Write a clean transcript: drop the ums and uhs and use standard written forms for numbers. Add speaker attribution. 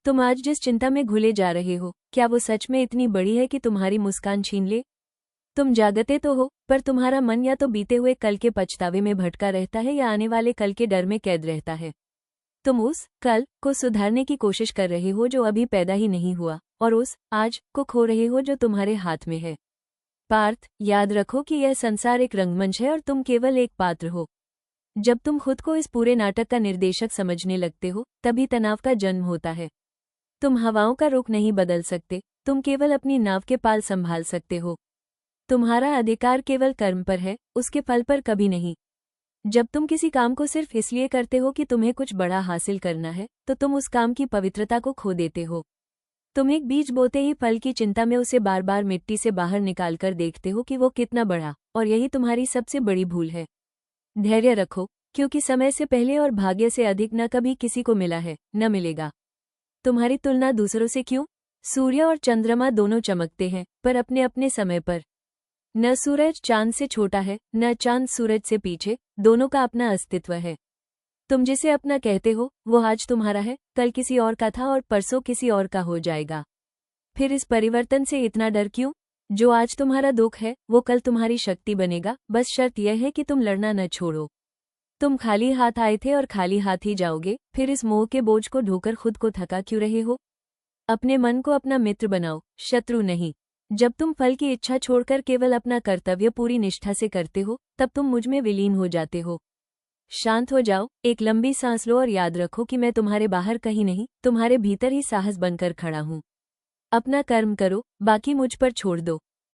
Speaker 1: तुम आज जिस चिंता में घुले जा रहे हो, क्या वो सच में इतनी बड़ी है कि तुम्हारी मुस्कान छीन ले? तुम जागते तो हो, पर तुम्हारा मन या तो बीते हुए कल के पछतावे में भटका रहता है या आने वाले कल के डर में कैद रहता है। तुम उस कल को सुधारने की कोशिश कर रहे हो जो अभी पैदा ही नहीं हुआ, और उस आज को खो रहे हो जो तुम्हारे हाथ में है। पार्थ, याद रखो कि यह संसार एक रंगमंच है और तुम केवल एक पात्र हो। जब तुम खुद को इस पूरे नाटक का निर्देशक समझने लगते हो, तभी तनाव का जन्म होता है। तुम हवाओं का रुख नहीं बदल सकते, तुम केवल अपनी नाव के पाल संभाल सकते हो। तुम्हारा अधिकार केवल कर्म पर है, उसके फल पर कभी नहीं। जब तुम किसी काम को सिर्फ इसलिए करते हो कि तुम्हें कुछ बड़ा हासिल करना है, तो तुम उस काम की पवित्रता को खो देते हो। तुम एक बीज बोते ही फल की चिंता में उसे बार बार मिट्टी से बाहर निकालकर देखते हो कि वो कितना बड़ा, और यही तुम्हारी सबसे बड़ी भूल है। धैर्य रखो, क्योंकि समय से पहले और भाग्य से अधिक न कभी किसी को मिला है, न मिलेगा। तुम्हारी तुलना दूसरों से क्यों? सूर्य और चंद्रमा दोनों चमकते हैं, पर अपने अपने समय पर। न सूरज चांद से छोटा है, न चांद सूरज से पीछे, दोनों का अपना अस्तित्व है। तुम जिसे अपना कहते हो, वो आज तुम्हारा है, कल किसी और का था और परसों किसी और का हो जाएगा। फिर इस परिवर्तन से इतना डर क्यों? जो आज तुम्हारा दुख है, वो कल तुम्हारी शक्ति बनेगा, बस शर्त यह है कि तुम लड़ना न छोड़ो। तुम खाली हाथ आए थे और खाली हाथ ही जाओगे, फिर इस मोह के बोझ को ढोकर खुद को थका क्यों रहे हो? अपने मन को अपना मित्र बनाओ, शत्रु नहीं। जब तुम फल की इच्छा छोड़कर केवल अपना कर्तव्य पूरी निष्ठा से करते हो, तब तुम मुझ में विलीन हो जाते हो। शांत हो जाओ, एक लंबी सांस लो और याद रखो कि मैं तुम्हारे बाहर कहीं नहीं, तुम्हारे भीतर ही साहस बनकर खड़ा हूँ। अपना कर्म करो, बाकी मुझ पर छोड़ दो।